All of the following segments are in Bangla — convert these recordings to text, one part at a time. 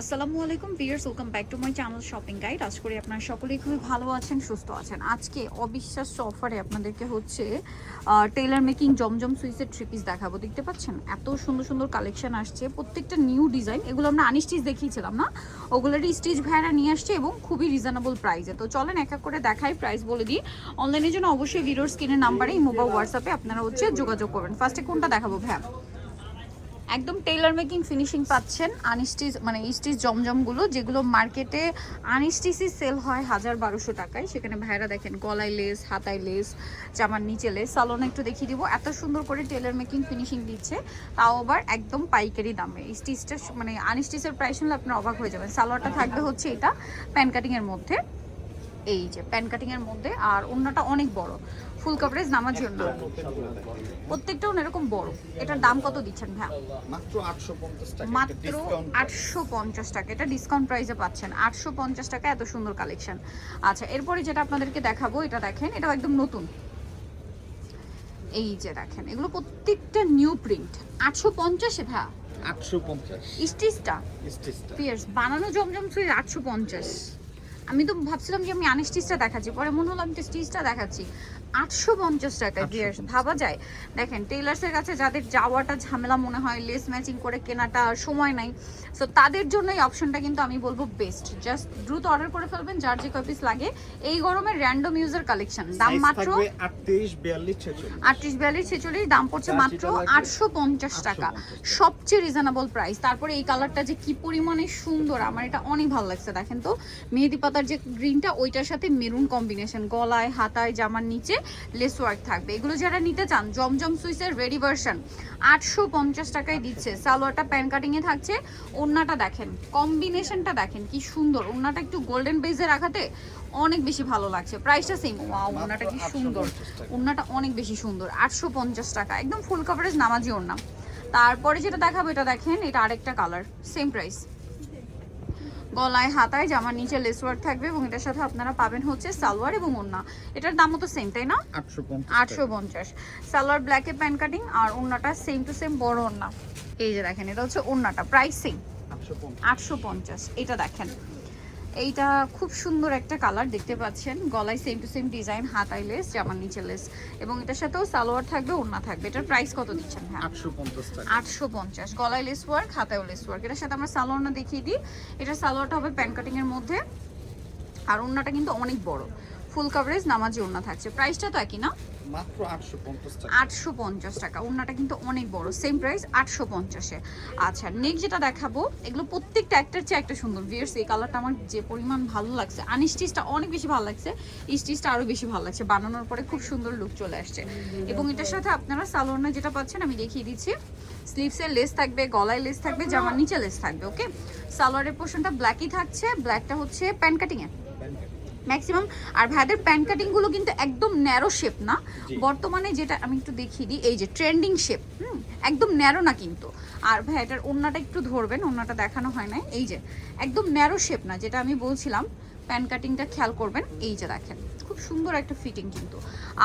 আসসালামু আলাইকুম viewers, welcome back to my channel shopping guide. আশা করি আপনারা সকলেই খুবই ভালো আছেন, সুস্থ আছেন। আজকে অবিশ্বাস্য অফারে আপনাদেরকে হচ্ছে টেইলার মেকিং জমজম সুইসের থ্রি পিস দেখাবো। দেখতে পাচ্ছেন এত সুন্দর সুন্দর কালেকশন আসছে, প্রত্যেকটা নিউ ডিজাইন। এগুলো আমরা আনস্টিচ দেখিয়েছিলাম না, ওগুলোরই স্টিচ ভাইরা নিয়ে আসছে এবং খুবই রিজনেবল প্রাইসে। তো চলেন এক এক করে দেখাই, প্রাইস বলে দিই। অনলাইনের জন্য অবশ্যই ভিডিওর স্ক্রিনের নাম্বারে মোবাইল হোয়াটসঅ্যাপে আপনারা হচ্ছে যোগাযোগ করবেন। ফার্স্টে কোনটা দেখাবো ভাইয়া? একদম টেইলার মেকিং ফিনিশিং পাচ্ছেন, আনস্টিচ মানে স্টিচ জমজমগুলো, যেগুলো মার্কেটে আনস্টিচই সেল হয় 1000-1200 টাকায়। সেখানে ভাইরা দেখেন গলায় লেস, হাতায় লেস, জামার নিচে লেস। সালোনা একটু দেখিয়ে দিব, এত সুন্দর করে টেইলার মেকিং ফিনিশিং দিচ্ছে, তাও আবার একদম পাইকারি দামে। স্টিচটা মানে আনস্টিচের প্রাইস শুনলে আপনার অবাক হয়ে যাবেন। সালোয়ারটা থাকবে হচ্ছে এটা প্যান কাটিংয়ের মধ্যে, এই যে প্যান কাটিং এর মধ্যে। আর ওন্নাটা অনেক বড়, ফুল কভারেজ নামার জন্য প্রত্যেকটা এরকম বড়। এটার দাম কত দিচ্ছেন ভাই? মাত্র 850 টাকা। মাত্র 850 টাকা। এটা ডিসকাউন্ট প্রাইসে পাচ্ছেন 850 টাকা। এত সুন্দর কালেকশন। আচ্ছা, এরপরে যেটা আপনাদেরকে দেখাবো, এটা দেখেন, এটাও একদম নতুন। এই যে দেখেন, এগুলো প্রত্যেকটা নিউ প্রিন্ট। 850 এ ভাই? 850 স্টিচটা স্টিচটা পিয়ার্স বানানো জমজম সুইচ 850। আমি তো ভাবছিলাম যে আমি আনস্টিচটা দেখাচ্ছি, পরে মনে হলো আমি তো স্টিচটা দেখাচ্ছি। 850 টাকা ভিউয়ার্স, ভাবা যায়? দেখেন টেইলার্সের কাছে যাদের যাওয়াটা ঝামেলা মনে হয়, লেস ম্যাচিং করে কেনাটা সময় নাই, সো তাদের জন্য এই অপশনটা কিন্তু আমি বলবো বেস্ট। জাস্ট দ্রুত অর্ডার করে ফেলবেন যার যে কয় পিস লাগে। এই গরমের র্যান্ডম ইউজার কালেকশন, দাম মাত্র 38 42 46 38 42 46, দাম পড়ছে মাত্র 850 টাকা। সবচেয়ে রিজনেবল প্রাইস। তারপরে এই কালারটা যে কি পরিমাণে সুন্দর, আমার এটা অনেক ভালো লাগছে। দেখেন তো, মেহেদি পাতার যে গ্রিনটা, ওইটার সাথে মেরুন কম্বিনেশন, গলায় হাতায় জামার নিচে লেস ওয়ার্ক থাকবে। এগুলো যারা নিতে চান জমজম সুইসের রেডি ভার্সন 850 টাকায় দিচ্ছে। সালোয়ারটা প্যান কাটিং এ থাকছে। ওন্নাটা দেখেন, কম্বিনেশনটা দেখেন কি সুন্দর। ওন্নাটা একটু গোল্ডেন বেজে রাখাতে অনেক বেশি ভালো লাগছে। প্রাইসটা সেম। ওয়াও, ওন্নাটা কি সুন্দর, ওন্নাটা অনেক বেশি সুন্দর। 850 টাকা, একদম ফুল কভারেজ নামাজি ওন্না। তারপরে যেটা দেখাবো, এটা দেখেন, এটা আরেকটা কালার, সেম প্রাইস। গলায় হাতায় জামার নিচে লেস ওয়ার্ক থাকবে এবং এটার সাথে আপনারা পাবেন হচ্ছে সালোয়ার এবং ওন্না। এটার দামও তো সেম, তাই না? 850। সালোয়ার ব্ল্যাকে প্যান কাটিং, আর ওন্নাটা সেম টু সেম বড় ওন্না। এই যে দেখেন, এটা হচ্ছে ওন্নাটা, প্রাইস সেম 850। এটা দেখেন, এইটা খুব সুন্দর একটা কালার দেখতে পাচ্ছেন। গলায় সেম টু সেম ডিজাইন, হাতায় লেস, জামার নিচে লেস, এবং এটার সাথেও সালোয়ার থাকবে, ওন্না থাকবে। এটার প্রাইস কত দিচ্ছেন হ্যাঁ? 850 টাকা। 850। গলায় লেস ওয়ার্ক, হাতায় লেস ওয়ার্ক। এটার সাথে আমরা সালোয়ারটা দেখিয়ে দিই। এটা সালোয়ারটা হবে প্যান কাটিং এর মধ্যে, আর ওন্নাটা কিন্তু অনেক বড়, ফুল কভারেজ নামাজি ওন্না থাকছে। প্রাইসটা তো একই না? মাত্র 850 টাকা। 850 টাকা। ওন্নাটা কিন্তু অনেক বড়, সেম প্রাইস 850 এ। আচ্ছা, নেক্সট যেটা দেখাবো, এগুলো প্রত্যেকটা একটার চেয়ে একটা সুন্দর। ভিউয়ার্স, এই কালারটা আমার যে পরিমাণ ভালো লাগছে, আনস্টিচটা অনেক বেশি ভালো লাগছে, স্টিচটা আরো বেশি ভালো লাগছে। বানানোর পরে খুব সুন্দর লুক চলে আসছে। এবং এটার সাথে আপনারা সালোয়ার যেটা পাচ্ছেন আমি দেখিয়ে দিচ্ছি। স্লিভসের লেস থাকবে, গলায় লেস থাকবে, জামার নিচে লেস থাকবে। ওকে, সালোয়ারের পোর্শনটা ব্ল্যাকই থাকছে, ব্ল্যাকটা হচ্ছে প্যান কাটিং এ ম্যাক্সিমাম। আর ভাইদের প্যান কাটিং গুলো কিন্তু একদম ন্যারো শেপ না, বর্তমানে যেটা আমি একটু দেখিয়ে দিই, এই যে ট্রেন্ডিং শেপ, একদম ন্যারো না কিন্তু। আর ভাই এটার ওন্নাটা একটু ধরবেন, ওন্নাটা দেখানো হয় না, এই যে একদম ন্যারো শেপ না, যেটা আমি বলছিলাম। প্যান কাটিংটা খেয়াল করবেন, এই যে দেখেন খুব সুন্দর একটা ফিটিং কিন্তু।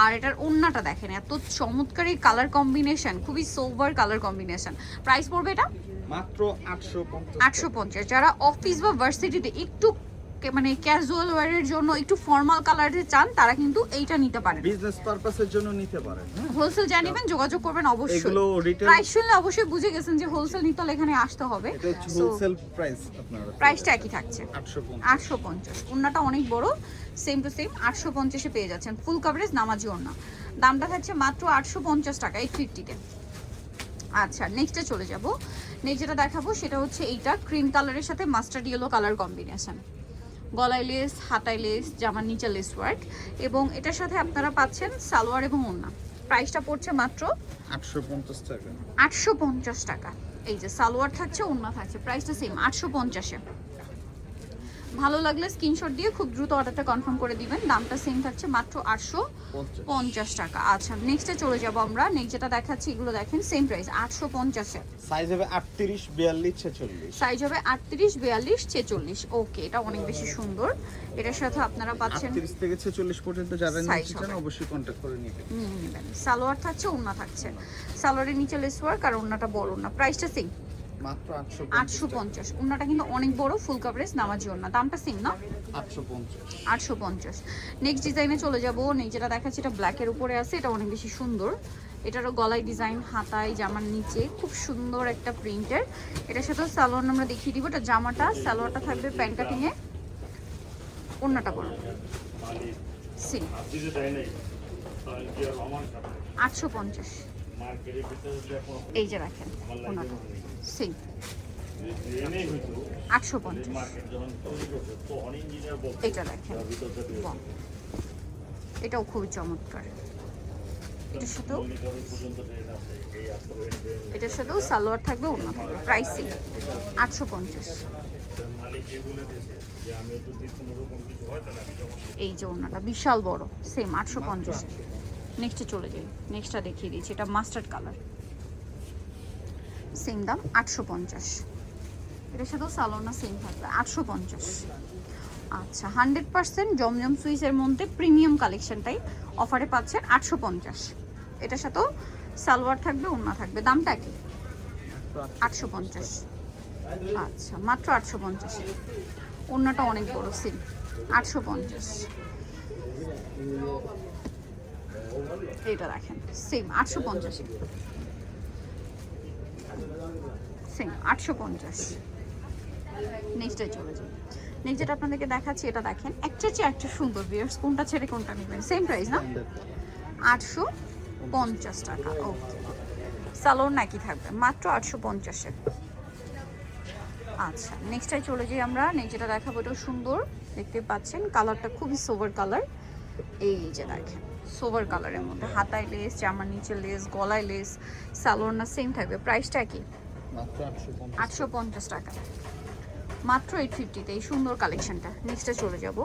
আর এটার ওন্নাটা দেখেন, এত চমৎকার এই কালার কম্বিনেশন, খুবই সোভার কালার কম্বিনেশন। প্রাইস পড়বে এটা মাত্র 850। 850। যারা অফিস বা ভার্সিটিতে একটু মানে ক্যাজুয়াল ওয়্যারের জন্য একটু ফর্মাল কালারে চান, তারা কিন্তু এইটা নিতে পারেন, বিজনেস পারপাসের জন্য নিতে পারেন। হোলসেল জানিবেন, যোগাযোগ করবেন অবশ্যই। এগুলো রিটেল প্রাইস শুনলে অবশ্যই বুঝে গেছেন যে হোলসেল নিতে হলে এখানে আসতে হবে। এটা হচ্ছে হোলসেল প্রাইস। আপনারা প্রাইসটা একই থাকছে 850। 850। ওন্নাটা অনেক বড়, সেম টু সেম 850 এ পেয়ে যাচ্ছেন, ফুল কভারেজ নামাজি ওন্না। দামটা থাকছে মাত্র 850 টাকা, 850 তে। আচ্ছা, নেক্সটে চলে যাব। নেক্সট যেটা দেখাবো সেটা হচ্ছে এইটা ক্রিম কালারের সাথে মাস্টার্ড ইয়েলো কালার কম্বিনেশন। গলায় লেস, হাতায় লেস, জামার নিচে লেস ওয়ার্ক, এবং এটার সাথে আপনারা পাচ্ছেন সালোয়ার এবং ওন্না। প্রাইসটা পড়ছে মাত্র 850 টাকা। 850 টাকা। এই যে সালোয়ার থাকছে, ওন্না থাকছে, প্রাইসটা সেম 850 এ। ভালো লাগলে স্ক্রিনশট দিয়ে খুব দ্রুত অর্ডারটা কনফার্ম করে দিবেন। দামটা সেম থাকছে মাত্র 850 টাকা। আচ্ছা, নেক্সটে চলে যাব আমরা। নেক্সট যেটা দেখাচ্ছি, এগুলো দেখেন সেম প্রাইস 850 এ। সাইজ হবে 38 42 46। সাইজ হবে 38 42 46। ওকে, এটা অনেক বেশি সুন্দর। এটার সাথে আপনারা পাচ্ছেন 38 থেকে 46 পর্যন্ত যারা Size নিতে চান হবে। অবশ্যই কন্টাক্ট করে নেবেন। নিয়ে নেবেন। সালোয়ার থাকছে, ওন্না থাকছে। সালোয়ারের নিচে লেস ওয়ার্ক, আর ওন্নাটা বড় ওন্না। প্রাইসটা সেম মাত্র 850। ওনাটা কিন্তু অনেক বড়, ফুল কভারেজ নেওয়ার জন্য। দামটা সেম না? 850। 850। নেক্সট ডিজাইনে চলে যাব। যেটা দেখাচ্ছি এটা ব্ল্যাকের উপরে আছে, এটা অনেক বেশি সুন্দর। এটারও গলায় ডিজাইন, হাতায়, জামার নিচে খুব সুন্দর একটা প্রিন্টের। এটার সাথে সালোয়ার আমরা দেখিয়ে দিব। এটা জামাটা, সালোয়ারটা থাকবে প্যান্ট কাটিংয়ে, ওন্নাটা বড়। সেম 850। এই যে রাখেন ওন্নাটা সেম 850। এটা দেখেন, বাহ, এটাও খুবই চমৎকার। এটার সাথেও সালোয়ার থাকবে, ওড়না থাকবে। প্রাইসিং 850। এই যে ওড়নাটা বিশাল বড়, সেম 850। নেক্সটে চলে যাই, নেক্সটটা দেখিয়ে দিচ্ছি। এটা মাস্টার্ড কালার, সেম দাম 850। এটার সাথেও সালোয়ার সেম থাকবে 850। আচ্ছা, 100% জমজম সুইসের মধ্যে প্রিমিয়াম কালেকশনটাই অফারে পাচ্ছেন 850। এটার সাথেও সালোয়ার থাকবে, ওড়না থাকবে। দামটা কি? 850। আচ্ছা, মাত্র 850। ওড়নাটা অনেক বড়, সেম 850। এটা দেখেন, সেম 850। সেম 850। নেক্সটে চলে যাই। নেক্সট যেটা আপনাদেরকে দেখাচ্ছি, এটা দেখেন একটা চেয়ে একটা সুন্দর। ভিউয়ার্স কোনটা ছেড়ে কোনটা নেবেন? সেম প্রাইস না? 850 টাকা। ওকে, সালোয়ার নাকি থাকবে মাত্র 850-এ। আচ্ছা, নেক্সটটাই চলে যাই আমরা। নেক্সট যেটা দেখাবো এটাও সুন্দর, দেখতে পাচ্ছেন কালারটা খুবই সোভার কালার। এই যে দেখেন, সোভার কালারের মধ্যে হাতায় লেস, জামার নিচে লেস, গলায় লেস, সালোয়ার না সেম থাকবে। প্রাইসটা কি? মাত্র 850 টাকা। মাত্র 850-তে এই সুন্দর কালেকশনটা। নেক্সটে চলে যাব।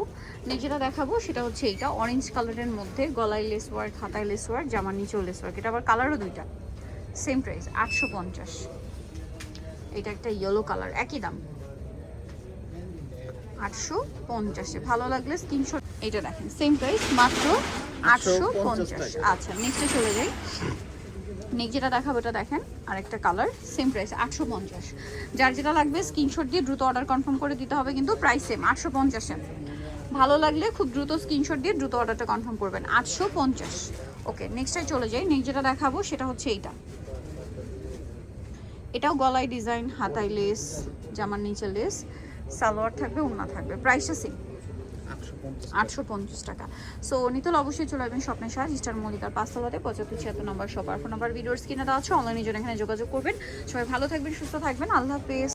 নেক্সট যেটা দেখাবো সেটা হচ্ছে এইটা অরেঞ্জ কালারের মধ্যে, গলায় লেস ওয়ার্ক, হাতায় লেস ওয়ার্ক, জামার নিচেও লেস ওয়ার্ক। এটা আবার কালারও দুইটা, সেম প্রাইস 850। এটা একটা ইয়েলো কালার, একই দাম 850-এ। ভালো লাগলে স্ক্রিনশট। এটা দেখেন, সেম প্রাইস মাত্র 850। আচ্ছা, নেক্সটে চলে যাই। নেক্সট যেটা দেখাবো এটা দেখেন আরেকটা কালার, সেম প্রাইস 850। যার যেটা লাগবে স্ক্রিনশট দিয়ে দ্রুত অর্ডার কনফার্ম করে দিতে হবে, কিন্তু প্রাইস সেম 850-এ। ভালো লাগলে খুব দ্রুত স্ক্রিনশট দিয়ে দ্রুত অর্ডারটা কনফার্ম করবেন, 850। ওকে, নেক্সটে চলে যাই। নেক্সট যেটা দেখাবো সেটা হচ্ছে এইটা। এটাও গলায় ডিজাইন, হাতায় লেস, জামার নিচে লেস, সালোয়ার থাকবে, ওড়না থাকবে। প্রাইসটা সেম 850 টাকা। সো নিতল অবশ্যই চলে আসবেন স্বপ্নের সাজ, ইস্টার মল্লিকার 5 তলাতে 75 নম্বর শপ। আর ফোন নাম্বার ভিডিওর স্ক্রিনে দেওয়া আছে, অনলাইনে জন্য এখানে যোগাযোগ করবেন। সবাই ভালো থাকবেন, সুস্থ থাকবেন, আল্লাহ হাফেজ।